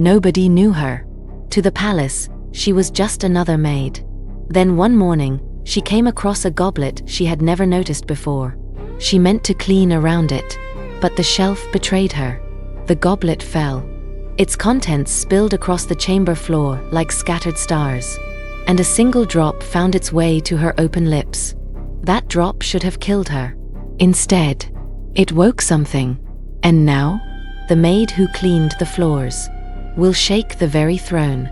Nobody knew her. To the palace, she was just another maid. Then one morning, she came across a goblet she had never noticed before. She meant to clean around it, but the shelf betrayed her. The goblet fell. Its contents spilled across the chamber floor like scattered stars, and a single drop found its way to her open lips. That drop should have killed her. Instead, it woke something, and now, the maid who cleaned the floors will shake the very throne.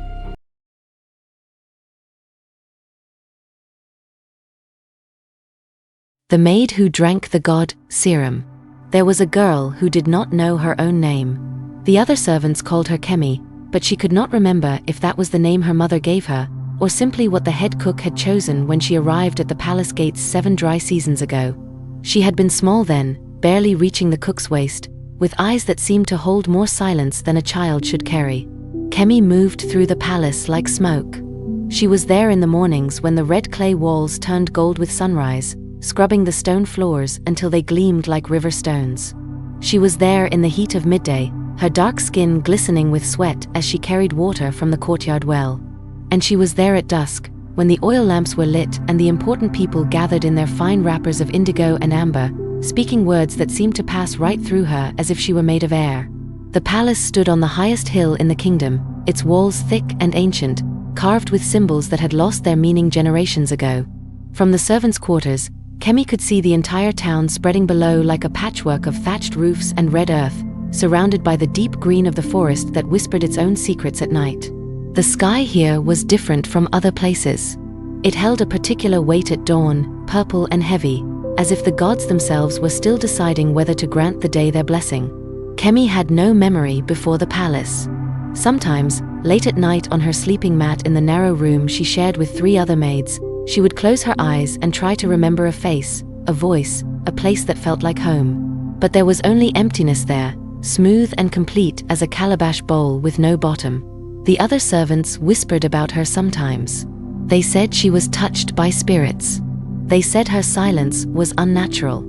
The maid who drank the god-serum. There was a girl who did not know her own name. The other servants called her Kemi, but she could not remember if that was the name her mother gave her, or simply what the head cook had chosen when she arrived at the palace gates 7 dry seasons ago. She had been small then, barely reaching the cook's waist, with eyes that seemed to hold more silence than a child should carry. Kemi moved through the palace like smoke. She was there in the mornings when the red clay walls turned gold with sunrise, scrubbing the stone floors until they gleamed like river stones. She was there in the heat of midday, her dark skin glistening with sweat as she carried water from the courtyard well. And she was there at dusk, when the oil lamps were lit and the important people gathered in their fine wrappers of indigo and amber, speaking words that seemed to pass right through her as if she were made of air. The palace stood on the highest hill in the kingdom, its walls thick and ancient, carved with symbols that had lost their meaning generations ago. From the servants' quarters, Kemi could see the entire town spreading below like a patchwork of thatched roofs and red earth, surrounded by the deep green of the forest that whispered its own secrets at night. The sky here was different from other places. It held a particular weight at dawn, purple and heavy, as if the gods themselves were still deciding whether to grant the day their blessing. Kemi had no memory before the palace. Sometimes, late at night on her sleeping mat in the narrow room she shared with 3 other maids, she would close her eyes and try to remember a face, a voice, a place that felt like home. But there was only emptiness there, smooth and complete as a calabash bowl with no bottom. The other servants whispered about her sometimes. They said she was touched by spirits. They said her silence was unnatural.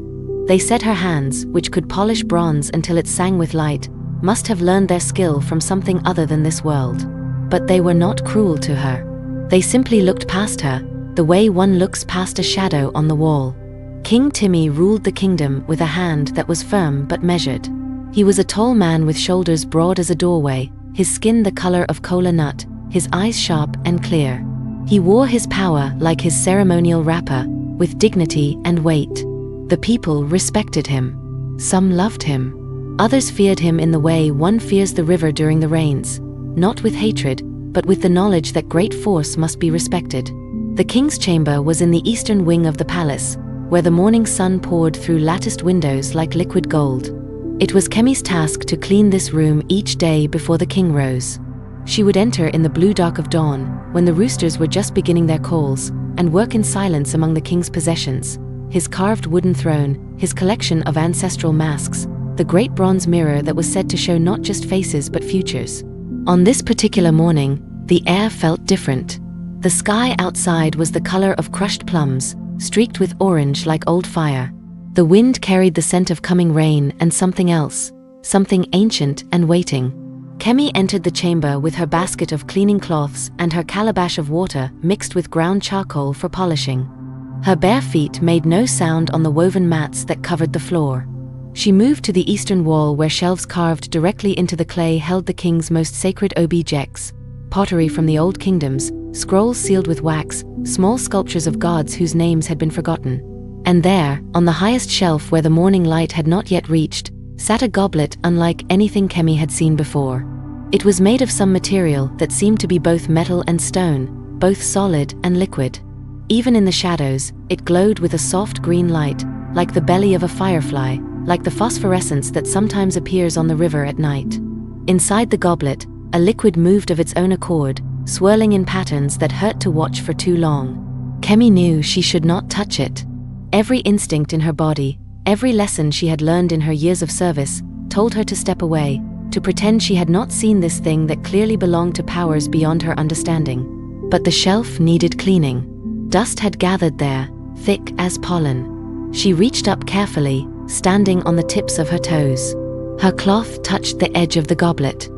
They said her hands, which could polish bronze until it sang with light, must have learned their skill from something other than this world. But they were not cruel to her. They simply looked past her, the way one looks past a shadow on the wall. King Timmy ruled the kingdom with a hand that was firm but measured. He was a tall man with shoulders broad as a doorway, his skin the color of kola nut, his eyes sharp and clear. He wore his power like his ceremonial wrapper, with dignity and weight. The people respected him. Some loved him. Others feared him in the way one fears the river during the rains, not with hatred, but with the knowledge that great force must be respected. The king's chamber was in the eastern wing of the palace, where the morning sun poured through latticed windows like liquid gold. It was Kemi's task to clean this room each day before the king rose. She would enter in the blue dark of dawn, when the roosters were just beginning their calls, and work in silence among the king's possessions: his carved wooden throne, his collection of ancestral masks, the great bronze mirror that was said to show not just faces but futures. On this particular morning, the air felt different. The sky outside was the color of crushed plums, streaked with orange like old fire. The wind carried the scent of coming rain and something else, something ancient and waiting. Kemi entered the chamber with her basket of cleaning cloths and her calabash of water mixed with ground charcoal for polishing. Her bare feet made no sound on the woven mats that covered the floor. She moved to the eastern wall where shelves carved directly into the clay held the king's most sacred objects: pottery from the old kingdoms, scrolls sealed with wax, small sculptures of gods whose names had been forgotten. And there, on the highest shelf where the morning light had not yet reached, sat a goblet unlike anything Kemi had seen before. It was made of some material that seemed to be both metal and stone, both solid and liquid. Even in the shadows, it glowed with a soft green light, like the belly of a firefly, like the phosphorescence that sometimes appears on the river at night. Inside the goblet, a liquid moved of its own accord, swirling in patterns that hurt to watch for too long. Kemi knew she should not touch it. Every instinct in her body, every lesson she had learned in her years of service, told her to step away, to pretend she had not seen this thing that clearly belonged to powers beyond her understanding. But the shelf needed cleaning. Dust had gathered there, thick as pollen. She reached up carefully, standing on the tips of her toes. Her cloth touched the edge of the goblet,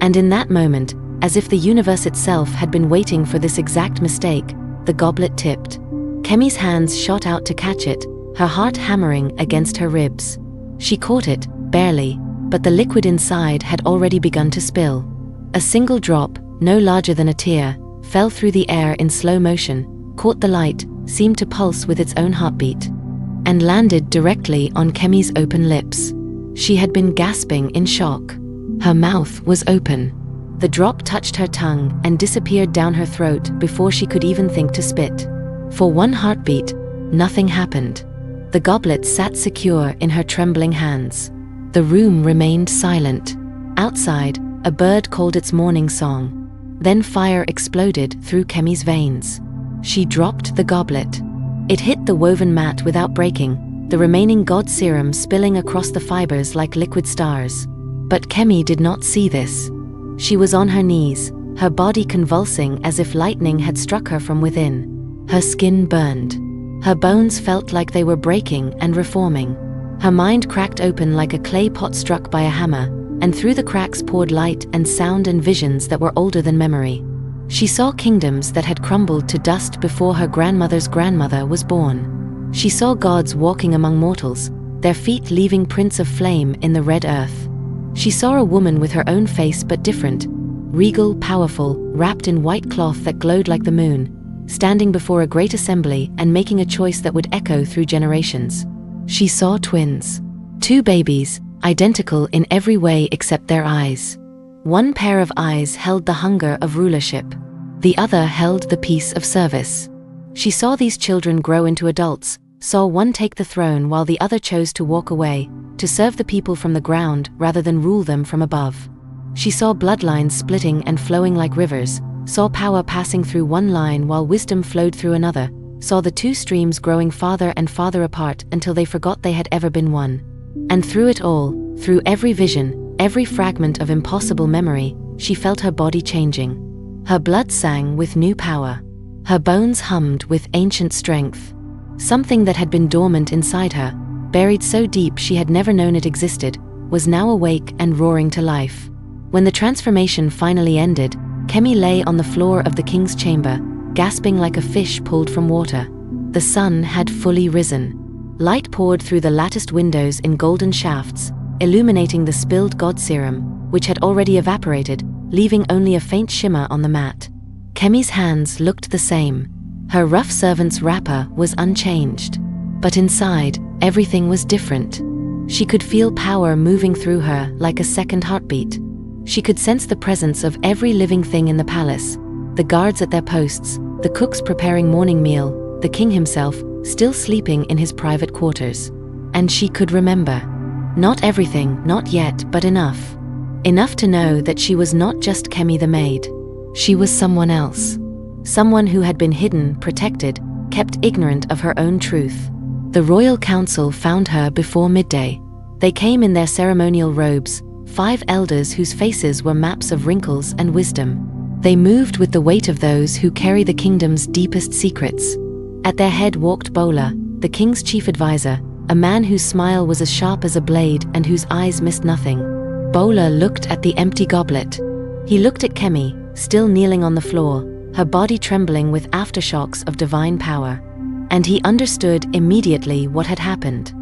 And in that moment, as if the universe itself had been waiting for this exact mistake, the goblet tipped. Kemi's hands shot out to catch it, her heart hammering against her ribs. She caught it, barely, but the liquid inside had already begun to spill. A single drop, no larger than a tear, fell through the air in slow motion, caught the light, seemed to pulse with its own heartbeat, and landed directly on Kemi's open lips. She had been gasping in shock. Her mouth was open. The drop touched her tongue and disappeared down her throat before she could even think to spit. For one heartbeat, nothing happened. The goblet sat secure in her trembling hands. The room remained silent. Outside, a bird called its morning song. Then fire exploded through Kemi's veins. She dropped the goblet. It hit the woven mat without breaking, the remaining god serum spilling across the fibers like liquid stars. But Kemi did not see this. She was on her knees, her body convulsing as if lightning had struck her from within. Her skin burned. Her bones felt like they were breaking and reforming. Her mind cracked open like a clay pot struck by a hammer, and through the cracks poured light and sound and visions that were older than memory. She saw kingdoms that had crumbled to dust before her grandmother's grandmother was born. She saw gods walking among mortals, their feet leaving prints of flame in the red earth. She saw a woman with her own face but different, regal, powerful, wrapped in white cloth that glowed like the moon, standing before a great assembly and making a choice that would echo through generations. She saw twins. Two babies, identical in every way except their eyes. One pair of eyes held the hunger of rulership. The other held the peace of service. She saw these children grow into adults, saw one take the throne while the other chose to walk away, to serve the people from the ground rather than rule them from above. She saw bloodlines splitting and flowing like rivers, saw power passing through one line while wisdom flowed through another, saw the two streams growing farther and farther apart until they forgot they had ever been one. And through it all, through every vision, every fragment of impossible memory, she felt her body changing. Her blood sang with new power. Her bones hummed with ancient strength. Something that had been dormant inside her, buried so deep she had never known it existed, was now awake and roaring to life. When the transformation finally ended, Kemi lay on the floor of the king's chamber, gasping like a fish pulled from water. The sun had fully risen. Light poured through the latticed windows in golden shafts, illuminating the spilled god serum, which had already evaporated, leaving only a faint shimmer on the mat. Kemi's hands looked the same. Her rough servant's wrapper was unchanged. But inside, everything was different. She could feel power moving through her like a second heartbeat. She could sense the presence of every living thing in the palace, the guards at their posts, the cooks preparing morning meal, the king himself, still sleeping in his private quarters. And she could remember. Not everything, not yet, but enough. Enough to know that she was not just Kemi the maid. She was someone else. Someone who had been hidden, protected, kept ignorant of her own truth. The royal council found her before midday. They came in their ceremonial robes, 5 elders whose faces were maps of wrinkles and wisdom. They moved with the weight of those who carry the kingdom's deepest secrets. At their head walked Bola, the king's chief advisor, a man whose smile was as sharp as a blade and whose eyes missed nothing. Bola looked at the empty goblet. He looked at Kemi, still kneeling on the floor, her body trembling with aftershocks of divine power. And he understood immediately what had happened.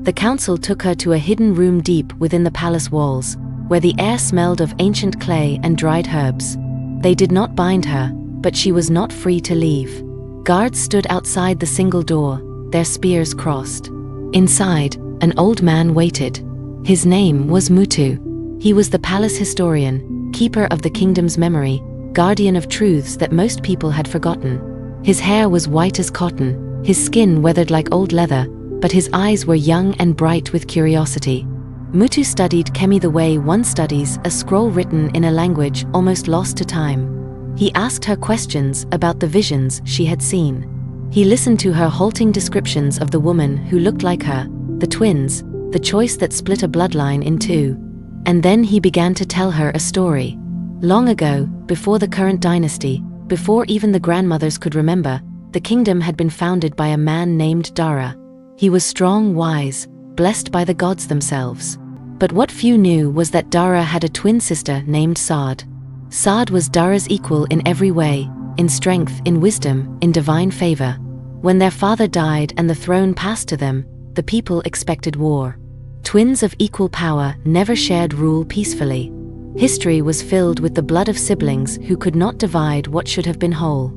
The council took her to a hidden room deep within the palace walls, where the air smelled of ancient clay and dried herbs. They did not bind her, but she was not free to leave. Guards stood outside the single door, their spears crossed. Inside, an old man waited. His name was Mutu. He was the palace historian, keeper of the kingdom's memory, guardian of truths that most people had forgotten. His hair was white as cotton, his skin weathered like old leather, but his eyes were young and bright with curiosity. Mutu studied Kemi the way one studies a scroll written in a language almost lost to time. He asked her questions about the visions she had seen. He listened to her halting descriptions of the woman who looked like her, the twins, the choice that split a bloodline in two. And then he began to tell her a story. Long ago, before the current dynasty, before even the grandmothers could remember, the kingdom had been founded by a man named Dara. He was strong, wise, blessed by the gods themselves. But what few knew was that Dara had a twin sister named Saad. Saad was Dara's equal in every way, in strength, in wisdom, in divine favor. When their father died and the throne passed to them, the people expected war. Twins of equal power never shared rule peacefully. History was filled with the blood of siblings who could not divide what should have been whole.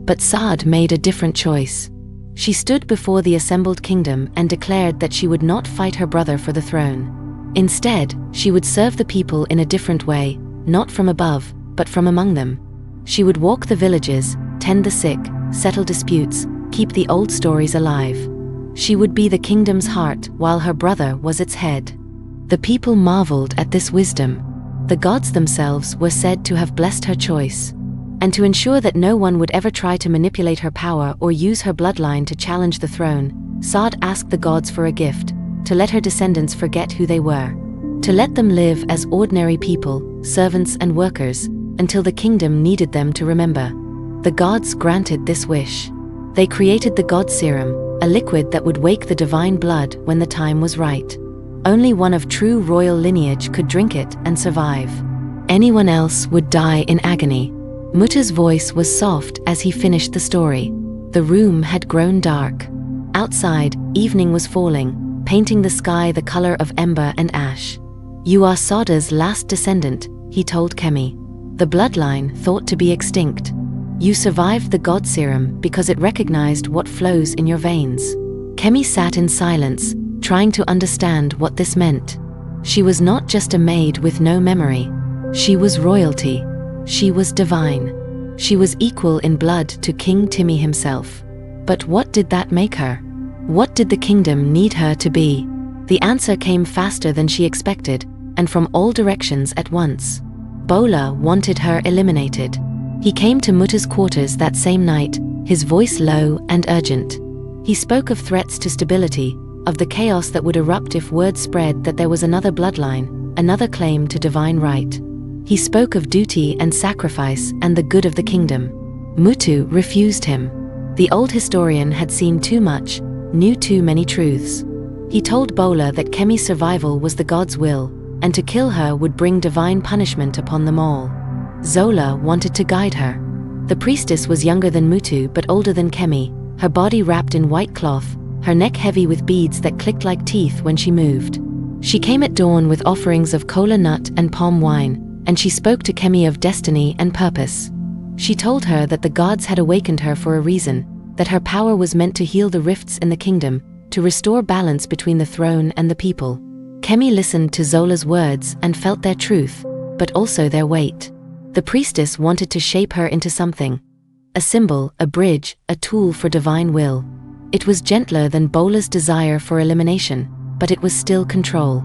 But Saad made a different choice. She stood before the assembled kingdom and declared that she would not fight her brother for the throne. Instead, she would serve the people in a different way, not from above, but from among them. She would walk the villages, tend the sick, settle disputes, keep the old stories alive. She would be the kingdom's heart while her brother was its head. The people marveled at this wisdom. The gods themselves were said to have blessed her choice. And to ensure that no one would ever try to manipulate her power or use her bloodline to challenge the throne, Saad asked the gods for a gift, to let her descendants forget who they were. To let them live as ordinary people, servants and workers, until the kingdom needed them to remember. The gods granted this wish. They created the god-serum, a liquid that would wake the divine blood when the time was right. Only one of true royal lineage could drink it and survive. Anyone else would die in agony. Muta's voice was soft as he finished the story. The room had grown dark. Outside, evening was falling, painting the sky the color of ember and ash. "You are Sada's last descendant," he told Kemi. "The bloodline thought to be extinct. You survived the god-serum because it recognized what flows in your veins." Kemi sat in silence, trying to understand what this meant. She was not just a maid with no memory. She was royalty. She was divine. She was equal in blood to King Timmy himself. But what did that make her? What did the kingdom need her to be? The answer came faster than she expected, and from all directions at once. Bola wanted her eliminated. He came to Muta's quarters that same night, his voice low and urgent. He spoke of threats to stability, of the chaos that would erupt if word spread that there was another bloodline, another claim to divine right. He spoke of duty and sacrifice and the good of the kingdom. Mutu refused him. The old historian had seen too much, knew too many truths. He told Bola that Kemi's survival was the god's will, and to kill her would bring divine punishment upon them all. Zola wanted to guide her. The priestess was younger than Mutu but older than Kemi, her body wrapped in white cloth, her neck heavy with beads that clicked like teeth when she moved. She came at dawn with offerings of kola nut and palm wine, and she spoke to Kemi of destiny and purpose. She told her that the gods had awakened her for a reason, that her power was meant to heal the rifts in the kingdom, to restore balance between the throne and the people. Kemi listened to Zola's words and felt their truth, but also their weight. The priestess wanted to shape her into something. A symbol, a bridge, a tool for divine will. It was gentler than Bola's desire for elimination, but it was still control.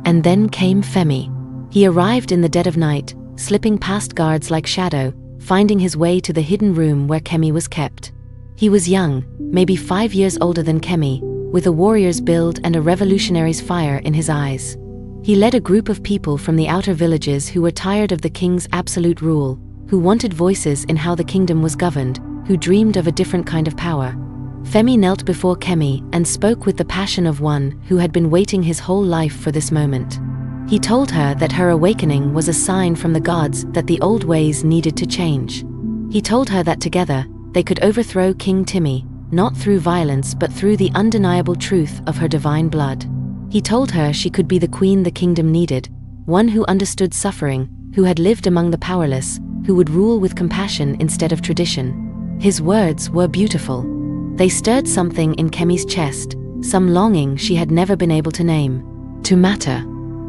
And then came Femi. He arrived in the dead of night, slipping past guards like shadow, finding his way to the hidden room where Kemi was kept. He was young, maybe 5 years older than Kemi, with a warrior's build and a revolutionary's fire in his eyes. He led a group of people from the outer villages who were tired of the king's absolute rule, who wanted voices in how the kingdom was governed, who dreamed of a different kind of power. Femi knelt before Kemi and spoke with the passion of one who had been waiting his whole life for this moment. He told her that her awakening was a sign from the gods that the old ways needed to change. He told her that together, they could overthrow King Timmy, not through violence but through the undeniable truth of her divine blood. He told her she could be the queen the kingdom needed, one who understood suffering, who had lived among the powerless, who would rule with compassion instead of tradition. His words were beautiful. They stirred something in Kemi's chest, some longing she had never been able to name. To matter.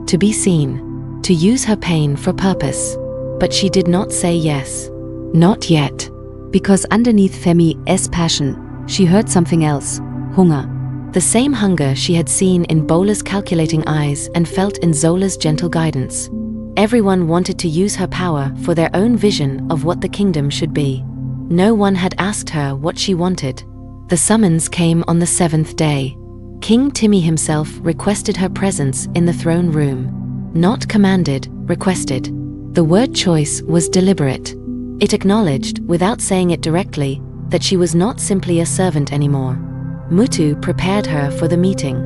To be seen, to use her pain for purpose. But she did not say yes. Not yet. Because underneath Femi's passion, she heard something else, hunger. The same hunger she had seen in Bola's calculating eyes and felt in Zola's gentle guidance. Everyone wanted to use her power for their own vision of what the kingdom should be. No one had asked her what she wanted. The summons came on the 7th day. King Timmy himself requested her presence in the throne room. Not commanded, requested. The word choice was deliberate. It acknowledged, without saying it directly, that she was not simply a servant anymore. Mutu prepared her for the meeting.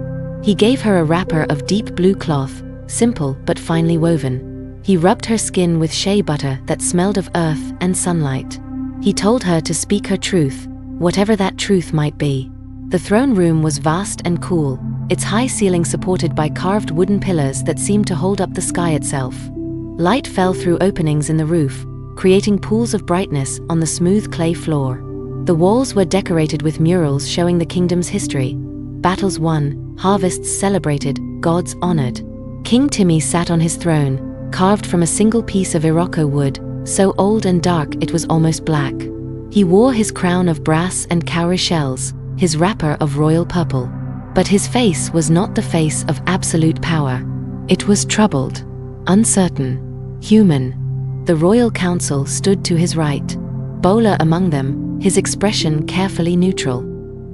He gave her a wrapper of deep blue cloth, simple but finely woven. He rubbed her skin with shea butter that smelled of earth and sunlight. He told her to speak her truth, whatever that truth might be. The throne room was vast and cool, its high ceiling supported by carved wooden pillars that seemed to hold up the sky itself. Light fell through openings in the roof, creating pools of brightness on the smooth clay floor. The walls were decorated with murals showing the kingdom's history. Battles won, harvests celebrated, gods honored. King Timi sat on his throne, carved from a single piece of Iroko wood, so old and dark it was almost black. He wore his crown of brass and cowrie shells, his wrapper of royal purple. But his face was not the face of absolute power. It was troubled, uncertain, human. The royal council stood to his right, Bola among them, his expression carefully neutral.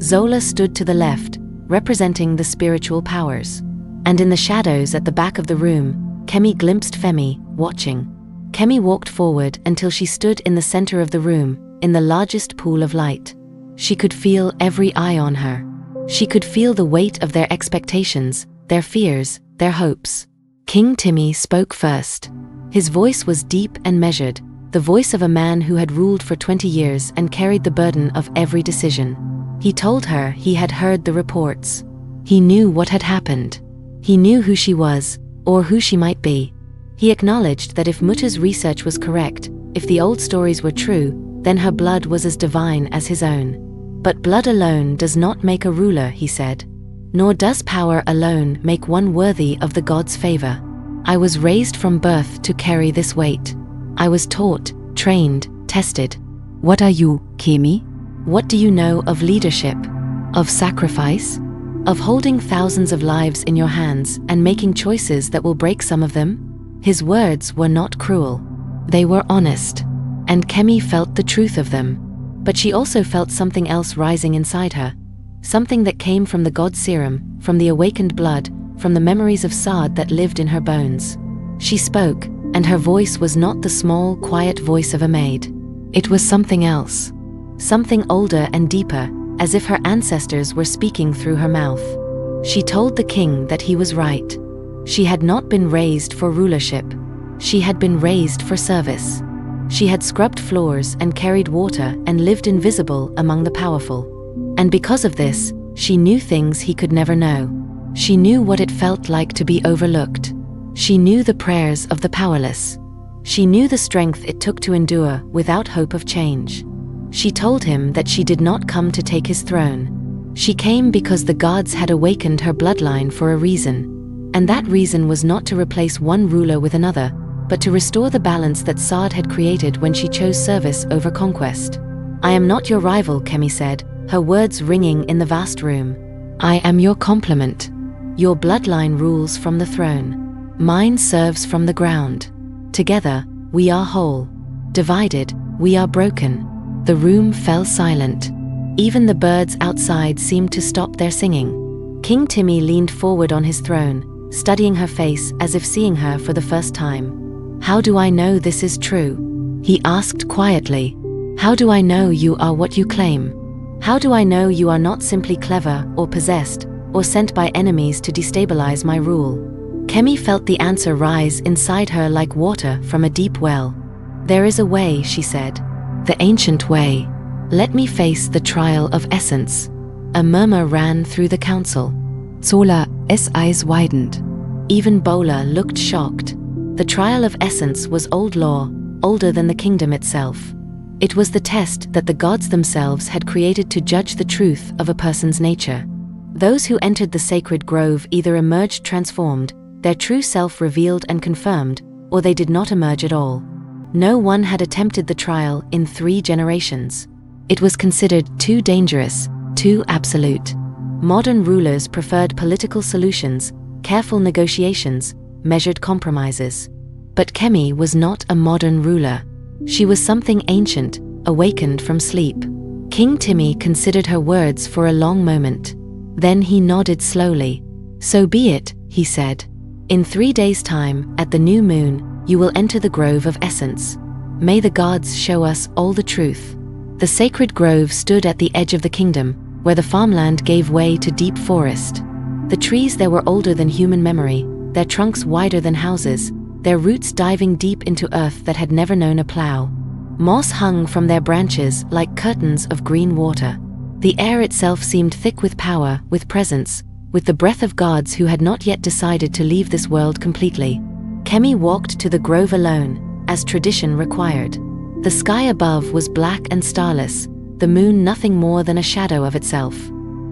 Zola stood to the left, representing the spiritual powers. And in the shadows at the back of the room, Kemi glimpsed Femi, watching. Kemi walked forward until she stood in the center of the room, in the largest pool of light. She could feel every eye on her. She could feel the weight of their expectations, their fears, their hopes. King Timi spoke first. His voice was deep and measured, the voice of a man who had ruled for 20 years and carried the burden of every decision. He told her he had heard the reports. He knew what had happened. He knew who she was, or who she might be. He acknowledged that if Muta's research was correct, if the old stories were true, then her blood was as divine as his own. But blood alone does not make a ruler, he said. Nor does power alone make one worthy of the god's favor. I was raised from birth to carry this weight. I was taught, trained, tested. What are you, Kemi? What do you know of leadership? Of sacrifice? Of holding thousands of lives in your hands and making choices that will break some of them? His words were not cruel. They were honest. And Kemi felt the truth of them. But she also felt something else rising inside her. Something that came from the god-serum, from the awakened blood, from the memories of Saad that lived in her bones. She spoke, and her voice was not the small, quiet voice of a maid. It was something else. Something older and deeper, as if her ancestors were speaking through her mouth. She told the king that he was right. She had not been raised for rulership. She had been raised for service. She had scrubbed floors and carried water and lived invisible among the powerful. And because of this, she knew things he could never know. She knew what it felt like to be overlooked. She knew the prayers of the powerless. She knew the strength it took to endure without hope of change. She told him that she did not come to take his throne. She came because the gods had awakened her bloodline for a reason. And that reason was not to replace one ruler with another, but to restore the balance that Saad had created when she chose service over conquest. I am not your rival, Kemi said, her words ringing in the vast room. I am your complement. Your bloodline rules from the throne. Mine serves from the ground. Together, we are whole. Divided, we are broken. The room fell silent. Even the birds outside seemed to stop their singing. King Timi leaned forward on his throne, studying her face as if seeing her for the first time. How do I know this is true? He asked quietly. How do I know you are what you claim? How do I know you are not simply clever or possessed, or sent by enemies to destabilize my rule? Kemi felt the answer rise inside her like water from a deep well. There is a way, she said. The ancient way. Let me face the trial of essence. A murmur ran through the council. Zola's eyes widened. Even Bola looked shocked. The trial of essence was old law, older than the kingdom itself. It was the test that the gods themselves had created to judge the truth of a person's nature. Those who entered the sacred grove either emerged transformed, their true self revealed and confirmed, or they did not emerge at all. No one had attempted the trial in 3 generations. It was considered too dangerous, too absolute. Modern rulers preferred political solutions, careful negotiations, measured compromises. But Kemi was not a modern ruler. She was something ancient, awakened from sleep. King Timi considered her words for a long moment. Then he nodded slowly. So be it, he said. In 3 days' time, at the new moon, you will enter the grove of essence. May the gods show us all the truth. The sacred grove stood at the edge of the kingdom, where the farmland gave way to deep forest. The trees there were older than human memory, their trunks wider than houses, their roots diving deep into earth that had never known a plow. Moss hung from their branches like curtains of green water. The air itself seemed thick with power, with presence, with the breath of gods who had not yet decided to leave this world completely. Kemi walked to the grove alone, as tradition required. The sky above was black and starless, the moon nothing more than a shadow of itself.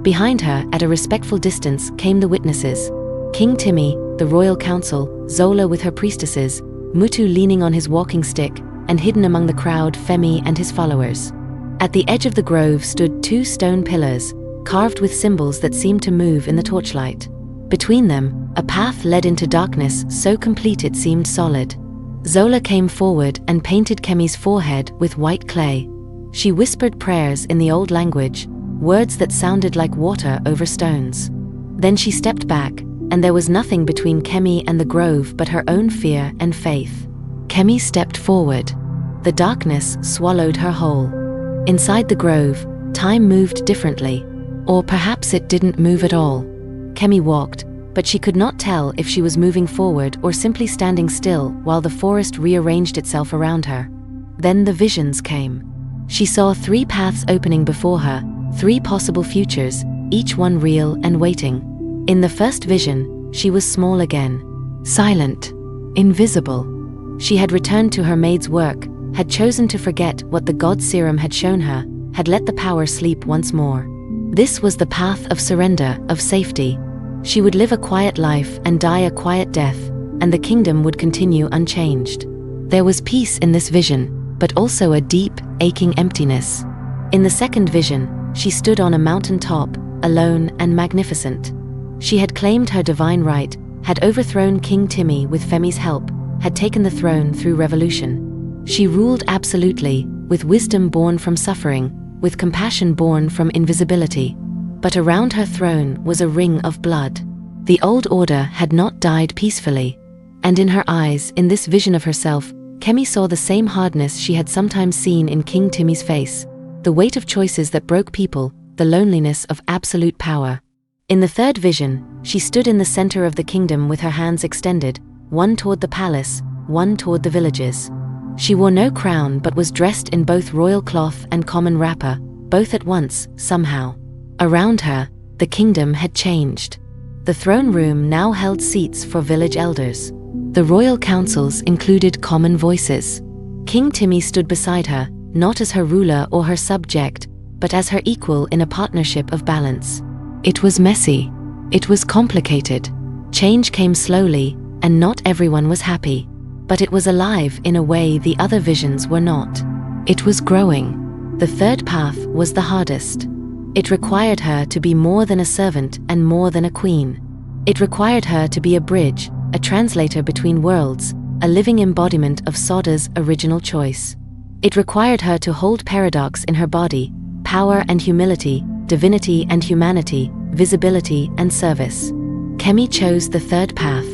Behind her, at a respectful distance, came the witnesses. King Timi, the royal council, Zola with her priestesses, Mutu leaning on his walking stick, and hidden among the crowd Femi and his followers. At the edge of the grove stood 2 stone pillars, carved with symbols that seemed to move in the torchlight. Between them, a path led into darkness so complete it seemed solid. Zola came forward and painted Kemi's forehead with white clay. She whispered prayers in the old language, words that sounded like water over stones. Then she stepped back, and there was nothing between Kemi and the grove but her own fear and faith. Kemi stepped forward. The darkness swallowed her whole. Inside the grove, time moved differently. Or perhaps it didn't move at all. Kemi walked, but she could not tell if she was moving forward or simply standing still while the forest rearranged itself around her. Then the visions came. She saw 3 paths opening before her, 3 possible futures, each one real and waiting. In the first vision, she was small again, silent, invisible. She had returned to her maid's work, had chosen to forget what the god-serum had shown her, had let the power sleep once more. This was the path of surrender, of safety. She would live a quiet life and die a quiet death, and the kingdom would continue unchanged. There was peace in this vision, but also a deep, aching emptiness. In the second vision, she stood on a mountain top, alone and magnificent. She had claimed her divine right, had overthrown King Timi with Femi's help, had taken the throne through revolution. She ruled absolutely, with wisdom born from suffering, with compassion born from invisibility. But around her throne was a ring of blood. The old order had not died peacefully. And in her eyes, in this vision of herself, Kemi saw the same hardness she had sometimes seen in King Timi's face, the weight of choices that broke people, the loneliness of absolute power. In the third vision, she stood in the center of the kingdom with her hands extended, one toward the palace, one toward the villages. She wore no crown but was dressed in both royal cloth and common wrapper, both at once, somehow. Around her, the kingdom had changed. The throne room now held seats for village elders. The royal councils included common voices. King Timi stood beside her, not as her ruler or her subject, but as her equal in a partnership of balance. It was messy. It was complicated. Change came slowly, and not everyone was happy. But it was alive in a way the other visions were not. It was growing. The third path was the hardest. It required her to be more than a servant and more than a queen. It required her to be a bridge, a translator between worlds, a living embodiment of Soda's original choice. It required her to hold paradox in her body, power and humility, divinity and humanity, visibility and service. Kemi chose the third path.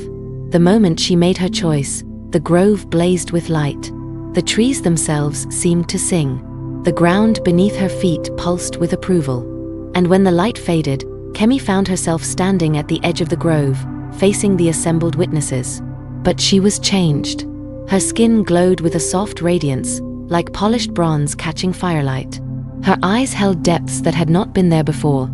The moment she made her choice, the grove blazed with light. The trees themselves seemed to sing. The ground beneath her feet pulsed with approval. And when the light faded, Kemi found herself standing at the edge of the grove, facing the assembled witnesses. But she was changed. Her skin glowed with a soft radiance, like polished bronze catching firelight. Her eyes held depths that had not been there before.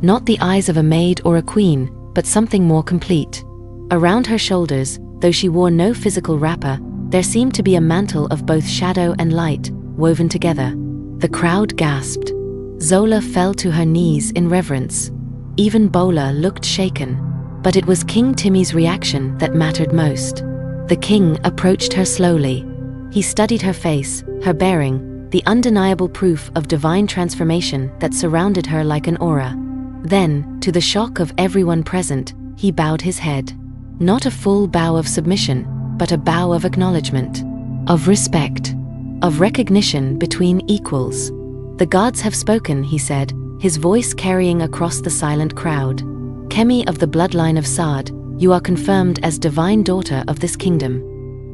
Not the eyes of a maid or a queen, but something more complete. Around her shoulders, though she wore no physical wrapper, there seemed to be a mantle of both shadow and light, woven together. The crowd gasped. Zola fell to her knees in reverence. Even Bola looked shaken. But it was King Timi's reaction that mattered most. The king approached her slowly. He studied her face, her bearing, the undeniable proof of divine transformation that surrounded her like an aura. Then, to the shock of everyone present, he bowed his head. Not a full bow of submission, but a bow of acknowledgement, of respect, of recognition between equals. The gods have spoken, he said, his voice carrying across the silent crowd. Kemi of the bloodline of Saad, you are confirmed as divine daughter of this kingdom.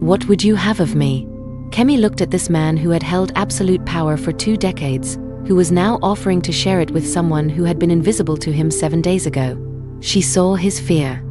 What would you have of me? Kemi looked at this man who had held absolute power for 2 decades, who was now offering to share it with someone who had been invisible to him 7 days ago. She saw his fear.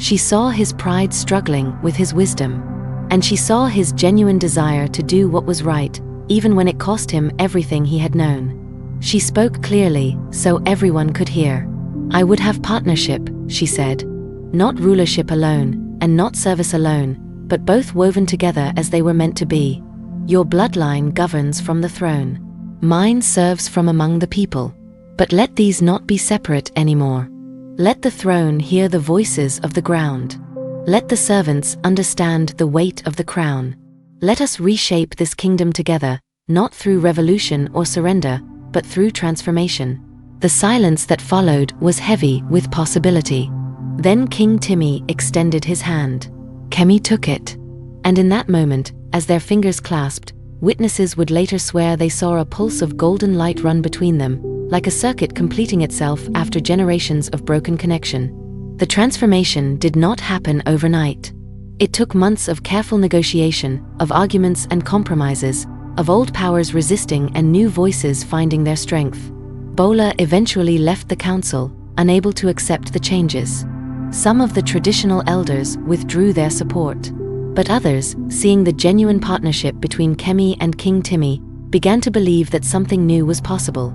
She saw his pride struggling with his wisdom. And she saw his genuine desire to do what was right, even when it cost him everything he had known. She spoke clearly, so everyone could hear. "I would have partnership," she said. "Not rulership alone, and not service alone, but both woven together as they were meant to be. Your bloodline governs from the throne. Mine serves from among the people. But let these not be separate anymore. Let the throne hear the voices of the ground. Let the servants understand the weight of the crown. Let us reshape this kingdom together, not through revolution or surrender, but through transformation." The silence that followed was heavy with possibility. Then King Timmy extended his hand. Kemi took it. And in that moment, as their fingers clasped, witnesses would later swear they saw a pulse of golden light run between them, like a circuit completing itself after generations of broken connection. The transformation did not happen overnight. It took months of careful negotiation, of arguments and compromises, of old powers resisting and new voices finding their strength. Bola eventually left the council, unable to accept the changes. Some of the traditional elders withdrew their support. But others, seeing the genuine partnership between Kemi and King Timmy, began to believe that something new was possible.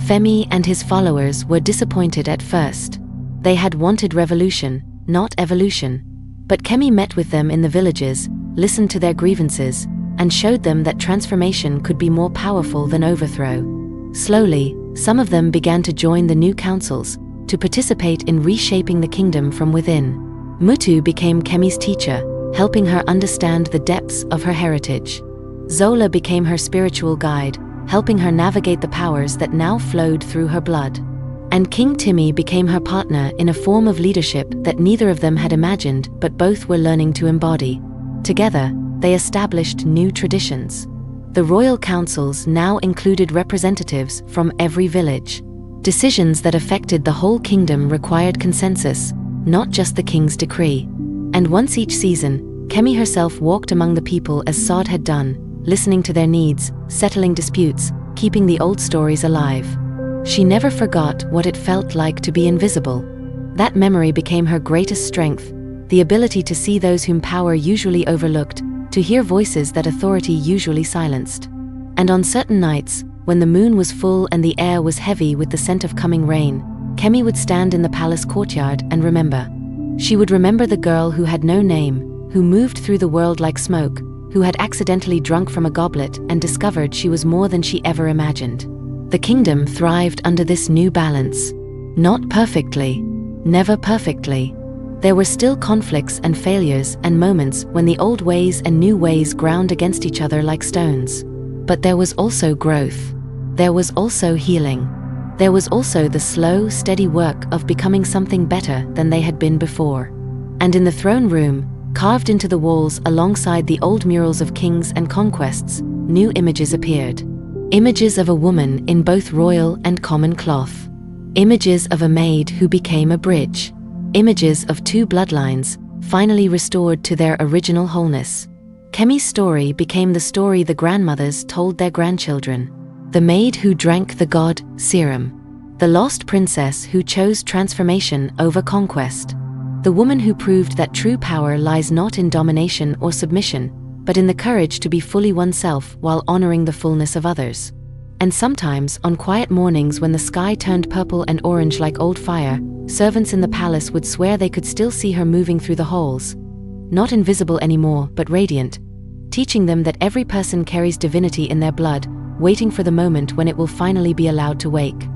Femi and his followers were disappointed at first. They had wanted revolution, not evolution. But Kemi met with them in the villages, listened to their grievances, and showed them that transformation could be more powerful than overthrow. Slowly, some of them began to join the new councils, to participate in reshaping the kingdom from within. Mutu became Kemi's teacher, helping her understand the depths of her heritage. Zola became her spiritual guide, helping her navigate the powers that now flowed through her blood. And King Timmy became her partner in a form of leadership that neither of them had imagined but both were learning to embody. Together, they established new traditions. The royal councils now included representatives from every village. Decisions that affected the whole kingdom required consensus, not just the king's decree. And once each season, Kemi herself walked among the people as Sod had done, listening to their needs, settling disputes, keeping the old stories alive. She never forgot what it felt like to be invisible. That memory became her greatest strength, the ability to see those whom power usually overlooked, to hear voices that authority usually silenced. And on certain nights, when the moon was full and the air was heavy with the scent of coming rain, Kemi would stand in the palace courtyard and remember. She would remember the girl who had no name, who moved through the world like smoke, who had accidentally drunk from a goblet and discovered she was more than she ever imagined. The kingdom thrived under this new balance. Not perfectly. Never perfectly. There were still conflicts and failures and moments when the old ways and new ways ground against each other like stones. But there was also growth. There was also healing. There was also the slow, steady work of becoming something better than they had been before. And in the throne room, carved into the walls alongside the old murals of kings and conquests, new images appeared. Images of a woman in both royal and common cloth. Images of a maid who became a bridge. Images of two bloodlines, finally restored to their original wholeness. Kemi's story became the story the grandmothers told their grandchildren. The maid who drank the god-serum. The lost princess who chose transformation over conquest. The woman who proved that true power lies not in domination or submission, but in the courage to be fully oneself while honoring the fullness of others. And sometimes, on quiet mornings when the sky turned purple and orange like old fire, servants in the palace would swear they could still see her moving through the halls. Not invisible anymore, but radiant, teaching them that every person carries divinity in their blood, waiting for the moment when it will finally be allowed to wake.